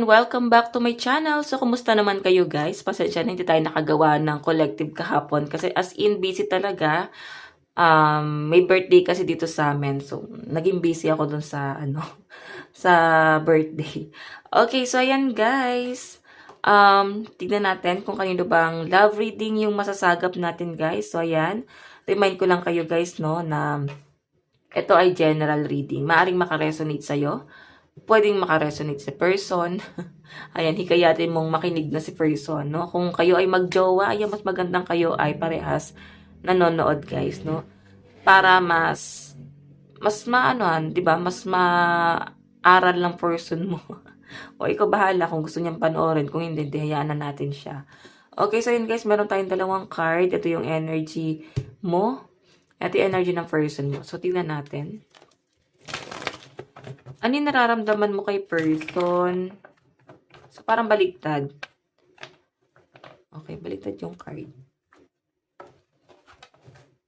and welcome back to my channel. So, kumusta naman kayo guys? Pasensya na hindi tayo nakagawa ng collective kahapon kasi as in busy talaga. May birthday kasi dito sa amin. So, naging busy ako dun sa sa birthday. Okay, so ayan guys. Tignan natin kung kanino bang love reading yung masasagap natin guys. So, ayan. Remind ko lang kayo guys, no, na ito ay general reading. Maaring makaresonate sa'yo. Pwedeng makaresonate sa person. Ayan, hikayatin mong makinig na si person, no? Kung kayo ay magjowa, ayan, mas magandang kayo ay parehas nanonood, guys, no? Para mas maanohan, 'di ba? Mas maaral ng person mo. O ikaw bahala kung gusto niyang panoorin, kung hindi, hayaan na natin siya. Okay, so yun guys, meron tayong dalawang card. Ito yung energy mo. Ito yung energy ng person mo. So, tingnan natin. Ano yung nararamdaman mo kay person? So, parang baliktad. Okay, baliktad yung card.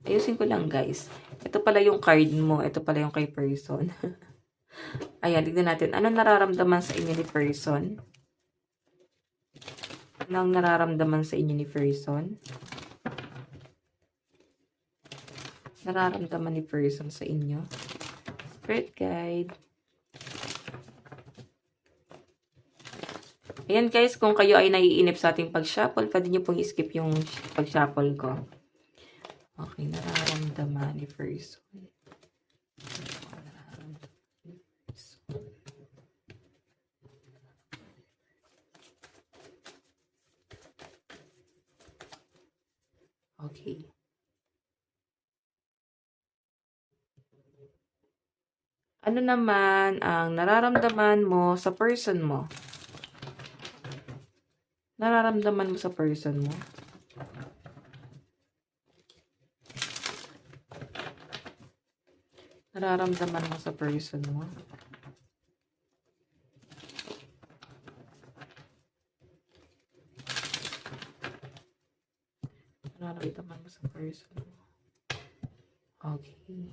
Ayusin ko lang, guys. Ito pala yung card mo. Ito pala yung kay person. Ayan, tignan natin. Ano nararamdaman sa inyo ni person? Ano ang nararamdaman sa inyo ni person? Nararamdaman ni person sa inyo? Spirit guide. Ayan guys, kung kayo ay naiinip sa ating pag-shuffle, pwede nyo pong i-skip yung pag-shuffle ko. Okay, nararamdaman ni person. Okay. Ano naman ang nararamdaman mo sa person mo? Nararamdaman mo sa person mo? Nararamdaman mo sa person mo? Nararamdaman mo sa person mo? Okay.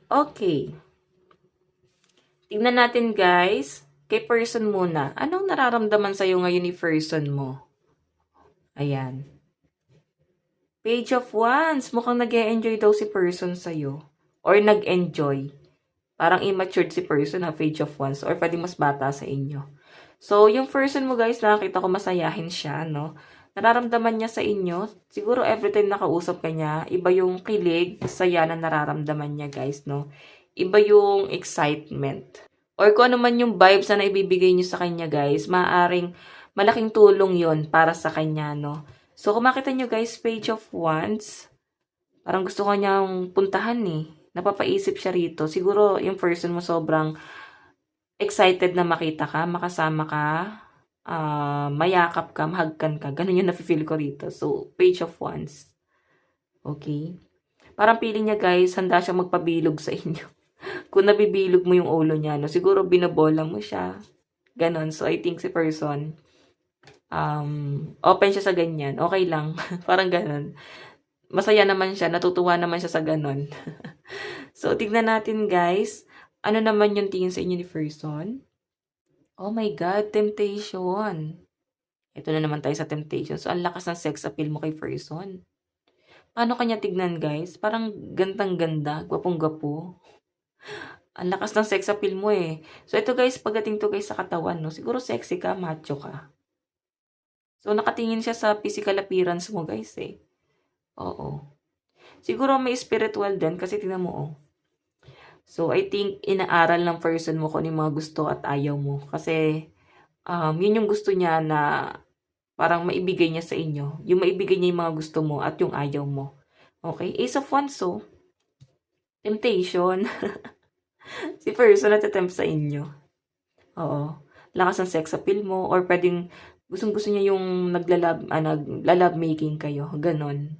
Okay. Tingnan natin guys, kay person muna. Anong nararamdaman sa'yo ngayon ni person mo? Ayan. Page of Wands. Mukhang nag-e-enjoy daw si person sa'yo. Or nag-enjoy. Parang immature si person ha, Page of Wands. Or pwede mas bata sa inyo. So, yung person mo guys, nakakita ko masayahin siya, no? Nararamdaman niya sa inyo. Siguro every time nakausap ka niya, iba yung kilig, saya na nararamdaman niya guys, no? Iba yung excitement. Or kung ano man yung vibes na naibibigay niyo sa kanya guys, maaaring malaking tulong yon para sa kanya, no? So, kung makita nyo guys, Page of Wands, parang gusto ko niyang puntahan eh. Napapaisip siya rito. Siguro yung person mo sobrang excited na makita ka, makasama ka, mayakap ka, mahagkan ka. Ganun yung nafe-feel ko rito. So, Page of Wands. Okay? Parang feeling niya guys, handa siya magpabilog sa inyo. Kung nabibilog mo yung ulo niya, no? Siguro binabola mo siya. Ganon. So, I think si person, open siya sa ganyan. Okay lang. Parang ganon. Masaya naman siya. Natutuwa naman siya sa ganon. So, tignan natin guys. Ano naman yung tingin sa inyo ni person? Oh my God, temptation. Ito na naman tayo sa temptation. So, ang lakas ng sex appeal mo kay person. Paano kanya tignan guys? Parang gandang-ganda, gwapong-gwapo. Ang lakas ng sex appeal mo eh. So, ito guys, pagdating to guys sa katawan, no? Siguro sexy ka, macho ka. So, nakatingin siya sa physical appearance mo guys eh. Oo. Siguro may spiritual din kasi tingnan mo oh. So, I think inaaral ng person mo kung ano yung mga gusto at ayaw mo. Kasi, yun yung gusto niya na parang maibigay niya sa inyo. Yung maibigay niya yung mga gusto mo at yung ayaw mo. Okay? Ace of Wands, so, temptation. Si person natatempt sa inyo. Oo. Lakas ng sex appeal mo or pwedeng gustong-gusto niya yung nagla-love making kayo. Ganon.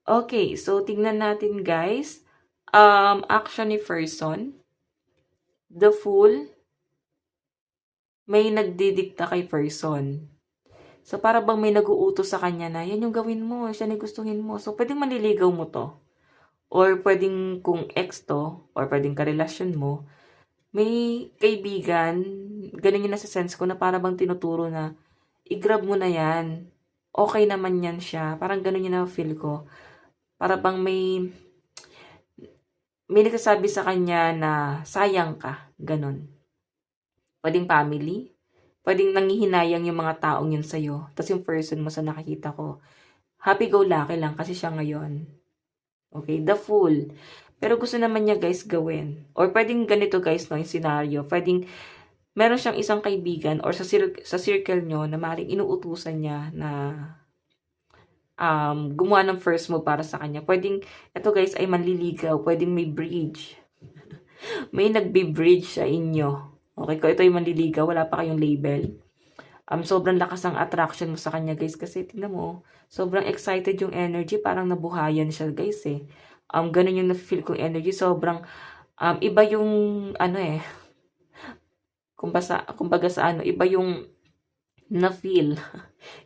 Okay, so tignan natin guys. Action ni person. The Fool. May nagdidikta kay person. So, para bang may nag-uutos sa kanya na, yan yung gawin mo, siya na gustuhin mo. So, pwedeng manliligaw mo to. or pwedeng kung ex to, or pwedeng karelasyon mo, may kaibigan, ganun yung nasa-sense ko na para bang tinuturo na, i-grab mo na yan. Okay naman yan siya. Parang ganun yung na-feel ko. Para bang may nagsasabi sa kanya na sayang ka. Ganun. Pwedeng family. Pwedeng nanghihinayang yung mga taong yun sa'yo. Tapos yung person mo sa nakikita ko, happy-go-lucky lang kasi siya ngayon. Okay, the fool. Pero gusto naman niya guys gawin. Or pwedeng ganito guys no, yung scenario. Pwedeng meron siyang isang kaibigan or sa circle nyo na maaaring inuutusan niya na gumawa ng first move para sa kanya. Pwedeng, ito guys ay manliligaw. Pwedeng may bridge. May nagbe-bridge sa inyo. Okay, kung ito ay manliligaw, wala pa kayong label. Sobrang lakas ng attraction mo sa kanya guys kasi tingnan mo, sobrang excited yung energy, parang nabuhayan siya guys eh. Ganun yung na-feel kong energy, sobrang iba yung ano eh, kumbaga sa ano, iba yung na-feel.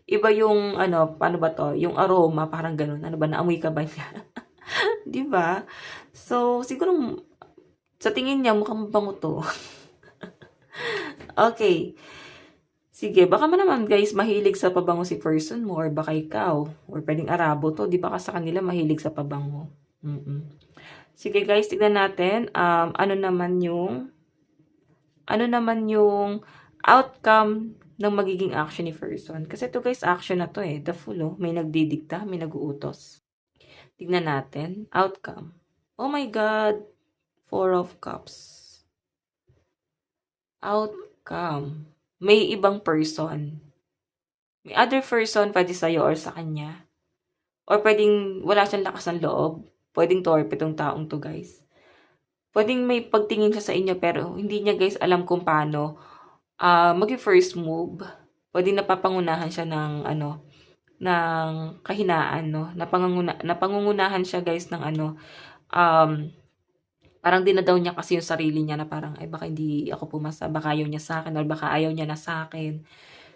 Iba yung ano, paano ba to, yung aroma, parang ganun. Ano ba, naamoy ka ba niya? 'Di ba? So, siguro sa tingin niya mukhang mabango to. Okay. Sige, baka man naman guys, mahilig sa pabango si person mo or baka ikaw. Or pwedeng Arabo to, di ba ka sa kanila mahilig sa pabango. Sige guys, tignan natin ano naman yung outcome ng magiging action ni person. Kasi to guys, action na to eh. The Fool, oh. May nagdidikta, may naguutos. Tignan natin. Outcome. Oh my God. 4 of Cups. Outcome. May ibang person. May other person pwede sa'yo or sa kanya. Or pwedeng wala siyang lakas ng loob. Pwedeng torpe tong taong to guys. Pwedeng may pagtingin siya sa inyo pero hindi niya guys alam kung paano mag-first move. Pwedeng napapangunahan siya ng ng kahinaan, no? Napangungunahan siya guys ng parang dinadaw niya kasi yung sarili niya na parang, ay baka hindi ako pumasa, baka ayaw niya sa akin, or baka ayaw niya na sa akin.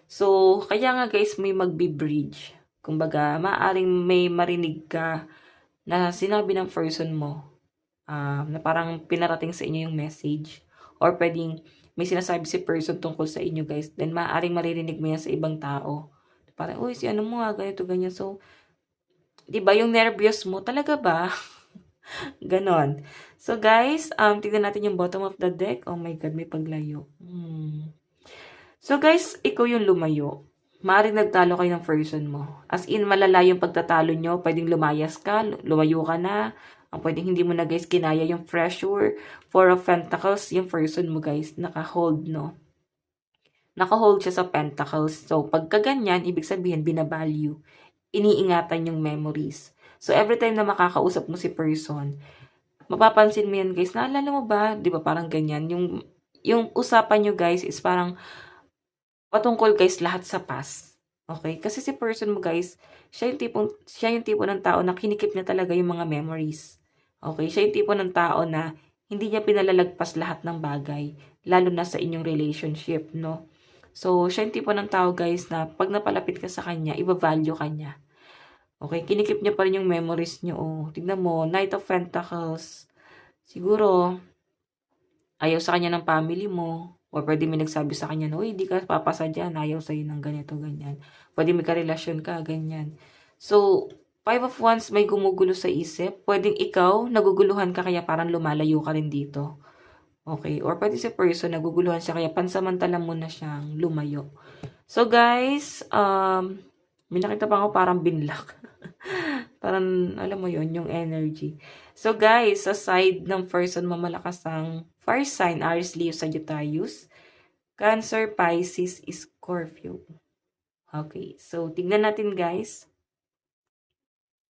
So, kaya nga guys, may magbi-bridge. Kumbaga, maaaring may marinig ka na sinabi ng person mo, na parang pinarating sa inyo yung message. Or pwedeng may sinasabi si person tungkol sa inyo guys, then maaaring maririnig mo yan sa ibang tao. Parang, uy, si ano mo ganito, ganyan. So, di ba yung nervyos mo, talaga ba? Ganon. So, guys, tignan natin yung bottom of the deck. Oh my God, may paglayo. So, guys, ikaw yung lumayo. Maaaring nagtalo kayo ng person mo. As in, malala yung pagtatalo nyo. Pwedeng lumayas ka, lumayo ka na. Pwedeng hindi mo na, guys, kinaya yung pressure. 4 of Pentacles, yung person mo, guys, naka-hold, no? Naka-hold siya sa Pentacles. So, pagka ganyan, ibig sabihin, binavalue. Iniingatan yung memories. So, every time na makakausap mo si person, mapapansin mo yan, guys. Naalala mo ba? Di ba parang ganyan? Yung usapan nyo, guys, is parang patungkol, guys, lahat sa past. Okay? Kasi si person mo, guys, siya yung tipo ng tao na kinikip niya talaga yung mga memories. Okay? Siya yung tipo ng tao na hindi niya pinalalagpas lahat ng bagay, lalo na sa inyong relationship, no? So, siya yung tipo ng tao, guys, na pag napalapit ka sa kanya, iba-value ka niya. Okay? Kinikip niya pa rin yung memories niyo. Oh, tignan mo, Knight of Pentacles. Siguro, ayaw sa kanya ng family mo. Or pwede may nagsabi sa kanya, uy, di ka papasa dyan, ayaw sa'yo ng ganito, ganyan. Pwede may karelasyon ka, ganyan. So, 5 of Wands may gumugulo sa isip. Pwedeng ikaw, naguguluhan ka kaya parang lumalayo ka rin dito. Okay? Or pwede si person, naguguluhan siya kaya pansamantala mo na siyang lumayo. So, guys, may nakita pa ako parang binlock. Parang, alam mo yon yung energy. So, guys, sa side ng person mo, malakas ang fire sign, Aries, Leo, Sagittarius, Cancer, Pisces, Scorpio. Okay, so, tignan natin, guys.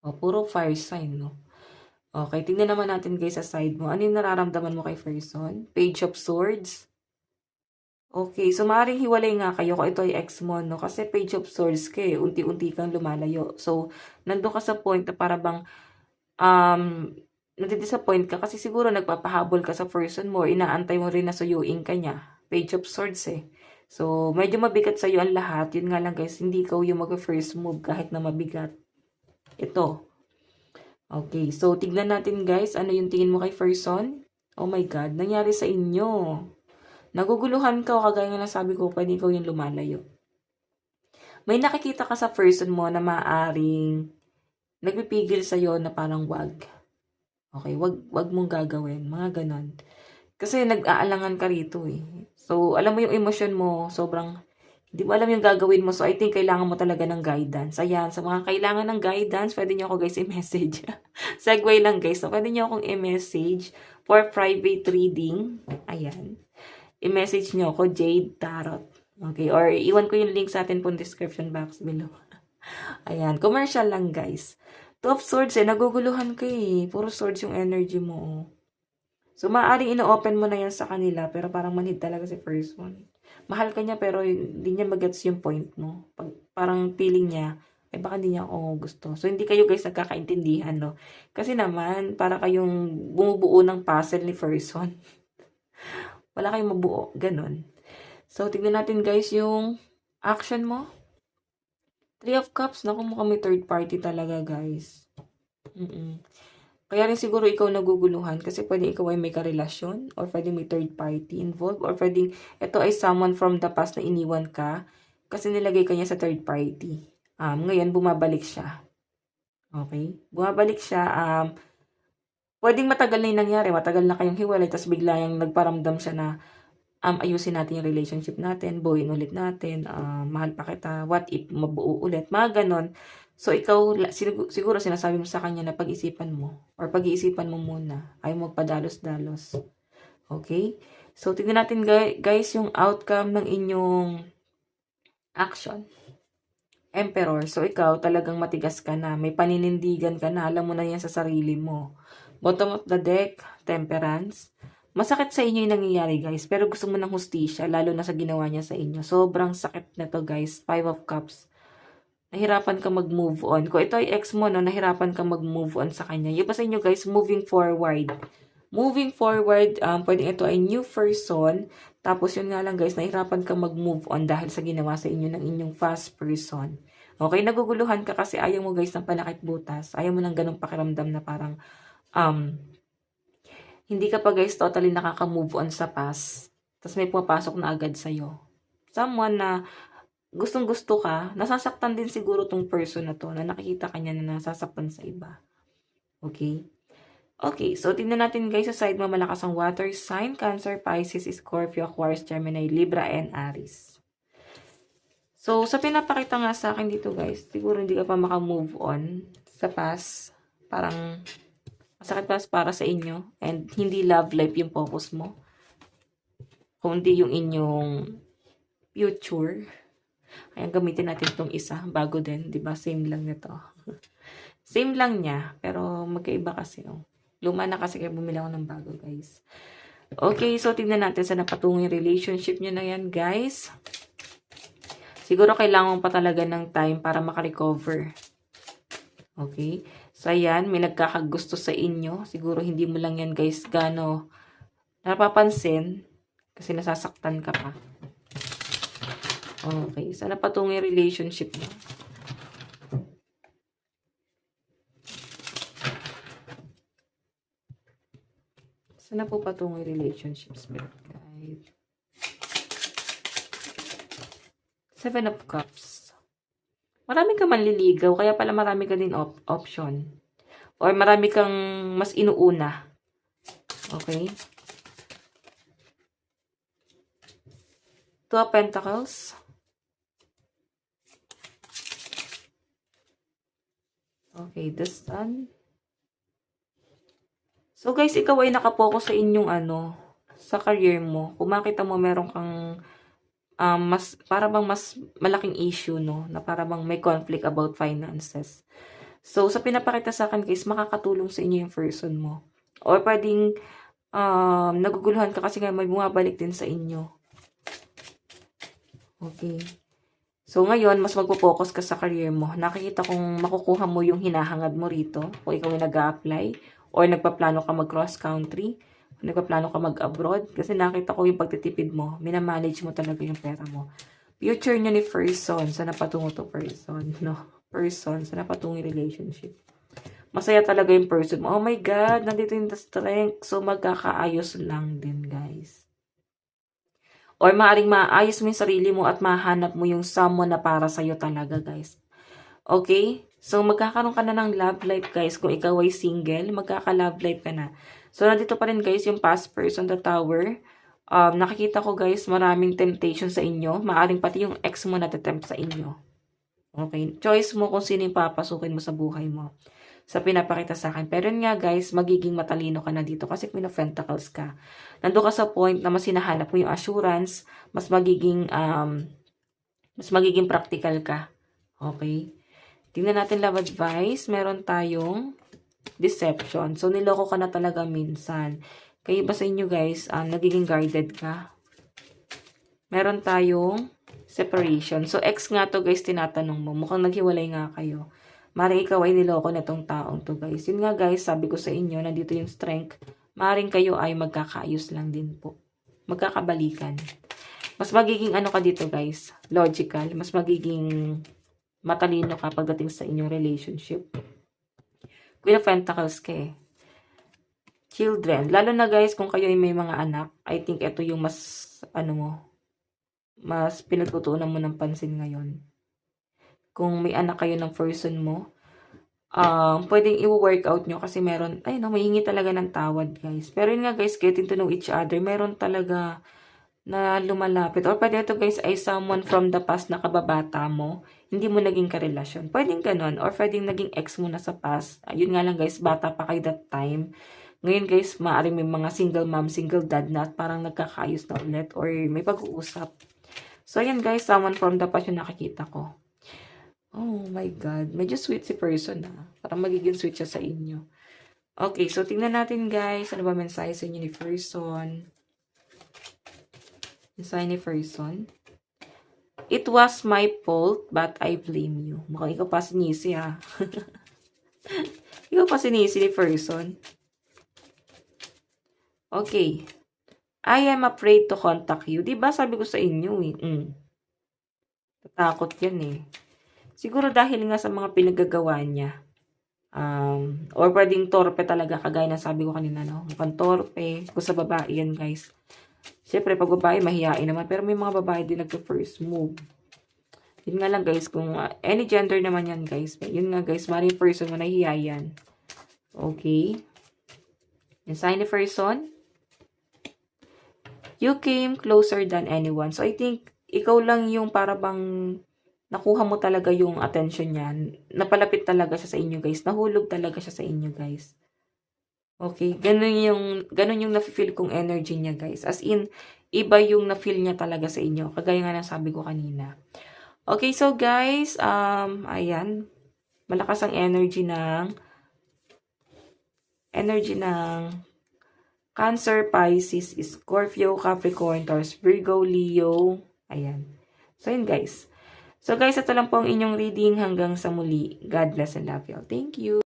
Puro fire sign, no? Okay, tignan naman natin, guys, sa side mo. Ano yung nararamdaman mo kay person? Page of Swords. Okay, so maaaring hiwalay nga kayo kung ito ay ex mo, no? Kasi Page of Swords ka eh, unti-unti kang lumalayo. So, nandun ka sa point na para bang nadidisappoint ka kasi siguro nagpapahabol ka sa person mo, inaantay mo rin na suyuin ka niya. Page of Swords eh. So, medyo mabigat sa'yo ang lahat. Yun nga lang guys, hindi ikaw yung mag-first move kahit na mabigat. Ito. Okay, so tignan natin guys, ano yung tingin mo kay person? Oh my God, nangyari sa inyo. Naguguluhan ka o kagaya nga sabi ko, pwede ikaw yung lumalayo. May nakikita ka sa person mo na maaring nagpipigil sa'yo na parang wag. Okay, wag mong gagawin, mga ganon. Kasi nag-aalangan ka rito eh. So, alam mo yung emosyon mo, sobrang di mo alam yung gagawin mo. So, I think kailangan mo talaga ng guidance. Ayan, sa mga kailangan ng guidance, pwede nyo ako guys i-message. Segue lang guys. So, pwede nyo akong i-message for private reading. Ayan. I-message nyo ako, Jade Tarot. Okay, or iwan ko yung link sa atin pong description box below. Ayan, commercial lang guys. Two of Swords eh, naguguluhan ka eh. Puro swords yung energy mo. So, maaaring ino-open mo na yan sa kanila, pero parang manhid talaga si person. Mahal ka niya, pero hindi niya magets yung point mo. Parang feeling niya, ay baka hindi niya ako gusto. So, hindi kayo guys nagkakaintindihan, no? Kasi naman, para kayong bumubuo ng puzzle ni person. Wala kayong mabuo, ganun. So, tignan natin guys yung action mo. Three of Cups, naku mukhang may third party talaga guys. Kaya rin siguro ikaw naguguluhan kasi pwede ikaw ay may karelasyon or pwede may third party involved or pwedeng ito ay someone from the past na iniwan ka kasi nilagay ka niya sa third party. Ngayon, bumabalik siya. Okay? Bumabalik siya. Pwedeng matagal na yung nangyari. Matagal na kayong hiwalay tapos bigla yung nagparamdam siya na ayusin natin yung relationship natin, buuin ulit natin, mahal pa kita, what if mabuo ulit, mga ganon. So, ikaw, siguro sinasabi mo sa kanya na pag-isipan mo, or pag-iisipan mo muna, ay magpadalos-dalos. Okay? So, tignan natin guys, yung outcome ng inyong action. Emperor. So, ikaw, talagang matigas ka na, may paninindigan ka na, alam mo na yan sa sarili mo. Bottom of the deck, Temperance. Masakit sa inyo yung nangyayari guys, pero gusto mo ng hustisya, lalo na sa ginawa niya sa inyo. Sobrang sakit na to guys, Five of Cups. Nahirapan ka mag-move on. Kung ito ay ex mo, no, nahirapan ka mag-move on sa kanya. Yung pa sa inyo guys, moving forward. Moving forward, pwedeng ito ay new person. Tapos yun nga lang guys, nahirapan ka mag-move on dahil sa ginawa sa inyo ng inyong fast person. Okay, naguguluhan ka kasi ayaw mo guys ng panakit butas. Ayaw mo ng ganong pakiramdam na parang, hindi ka pa guys totally nakaka-move on sa past. Tapos may pumapasok na agad sa'yo. Someone na gustong-gusto ka, nasasaktan din siguro tong person na to, na nakikita ka niya na nasasaktan sa iba. Okay? Okay, so tingnan natin guys sa side mo, malakas ang water sign, Cancer, Pisces, Scorpio, Aquarius, Gemini, Libra, and Aries. So, sa pinapakita nga sa akin dito guys, siguro hindi ka pa maka-move on sa past. Parang masakit para sa inyo and hindi love life yung focus mo, kundi yung inyong future. Kaya gamitin natin itong isa, bago din, di ba? Same lang nito. Same lang niya, pero magkaiba kasi. Oh. Luma na kasi kaya bumili ako ng bago, guys. Okay, so tignan natin sa napatungo yung relationship nyo na yan, guys. Siguro kailangan pa talaga ng time para makarecover. Okay? So, ayan, may nagkakagusto sa inyo. Siguro hindi mo lang yan, guys, gano napapansin kasi nasasaktan ka pa. Okay, sana patungo yung relationship mo. Sana po patungo yung relationship, Spirit Guide. Seven of Cups. Marami kang manliligaw, kaya pala marami ka din option. Or marami kang mas inuuna. Okay? Two of Pentacles. Okay, the Sun. So guys, ikaw ay nakapokus sa inyong sa career mo. Kung makita mo meron kang para bang mas malaking issue, no? Na para bang may conflict about finances. So, sa pinapakita sa akin, guys, makakatulong sa inyo yung person mo. Or pwedeng naguguluhan ka kasi nga may bumabalik din sa inyo. Okay. So, ngayon, mas magpo-focus ka sa career mo. Nakikita kong makukuha mo yung hinahangad mo rito. Kung ikaw ay nag-a-apply or nagpaplano ka mag-cross country, nagpaplano ka mag-abroad. Kasi nakita ko yung pagtitipid mo. Minamanage mo talaga yung pera mo. Future nyo ni person. Sana patungo to person. No? Person. Sana patungo yung relationship. Masaya talaga yung person mo. Oh my God, nandito yung the strength. So, magkakaayos lang din, guys. Or maaring maayos mo yung sarili mo at mahanap mo yung someone na para sa'yo talaga, guys. Okay? So, magkakaroon ka na ng love life, guys. Kung ikaw ay single, magkaka-love life ka na. So, nandito pa rin, guys, yung past person, the tower. Nakikita ko, guys, maraming temptation sa inyo. Maaring pati yung ex mo natatempt sa inyo. Okay? Choice mo kung sino yung papasukin mo sa buhay mo. Sa pinapakita sa akin. Pero yun nga, guys, magiging matalino ka na dito kasi Queen of Pentacles ka. Nandun ka sa point na mas hinahanap mo yung assurance, mas magiging practical ka. Okay? Tingnan natin love advice. Meron tayong deception. So, niloko ka na talaga minsan. Kayo ba sa inyo, guys, nagiging guarded ka? Meron tayong separation. So, ex nga to, guys, tinatanong mo. Mukhang naghiwalay nga kayo. Maring ikaw ay niloko na tong taong to, guys. Yun nga, guys, sabi ko sa inyo, nandito yung strength. Maring kayo ay magkakaayos lang din po. Magkakabalikan. Mas magiging ano ka dito, guys, logical. Mas magiging matalino ka pagdating sa inyong relationship. Queen of Pentacles ka eh. Children. Lalo na, guys, kung kayo ay may mga anak, I think ito yung mas, mas pinagtutuunan mo ng pansin ngayon. Kung may anak kayo ng person mo, pwedeng i-workout nyo kasi meron, may hingi talaga ng tawad, guys. Pero yun nga, guys, getting to know each other, meron talaga na lumalapit. Or pwede ito, guys, ay someone from the past na kababata mo, hindi mo naging karelasyon. Pwedeng ganun. Or pwedeng naging ex mo na sa past. Yun nga lang, guys, bata pa kayo that time. Ngayon, guys, maaaring may mga single mom, single dad na at parang nagkakaayos na ulit or may pag-uusap. So, ayan, guys, someone from the past yung nakikita ko. Oh my God. Medyo sweet si person ha. Parang magiging sweet siya sa inyo. Okay, so tingnan natin, guys. Ano ba mensahe sa inyo ni person? Mensahe ni person. It was my fault, but I blame you. Mukhang ikaw pa sinisi ha. Ikaw pa sinisi ni person. Okay. I am afraid to contact you. Diba sabi ko sa inyo eh. Tatakot yan eh. Siguro dahil nga sa mga pinagagawa niya. Or pwedeng torpe talaga, kagaya na sabi ko kanina, no? Mukhang torpe. Kung sa babae yan, guys. Siyempre, pag babae, mahihain naman. Pero may mga babae din nag-first move. Yun nga lang, guys. Kung any gender naman yan, guys. Yun nga, guys. Maraming person mo nahihiya yan. Okay. Yung sign ni person. You came closer than anyone. So, I think, ikaw lang yung para bang nakuha mo talaga yung attention niya. Napalapit talaga siya sa inyo, guys. Nahulog talaga siya sa inyo, guys. Okay? Ganun yung na-feel kong energy niya, guys. As in, iba yung na-feel niya talaga sa inyo. Kagaya nga ng sabi ko kanina. Okay, so guys, ayan. Malakas ang energy ng Cancer, Pisces, Scorpio, Capricorn, Taurus, Virgo, Leo. Ayan. So, yun guys. So, guys, ito lang po ang inyong reading hanggang sa muli. God bless and love you all. Thank you.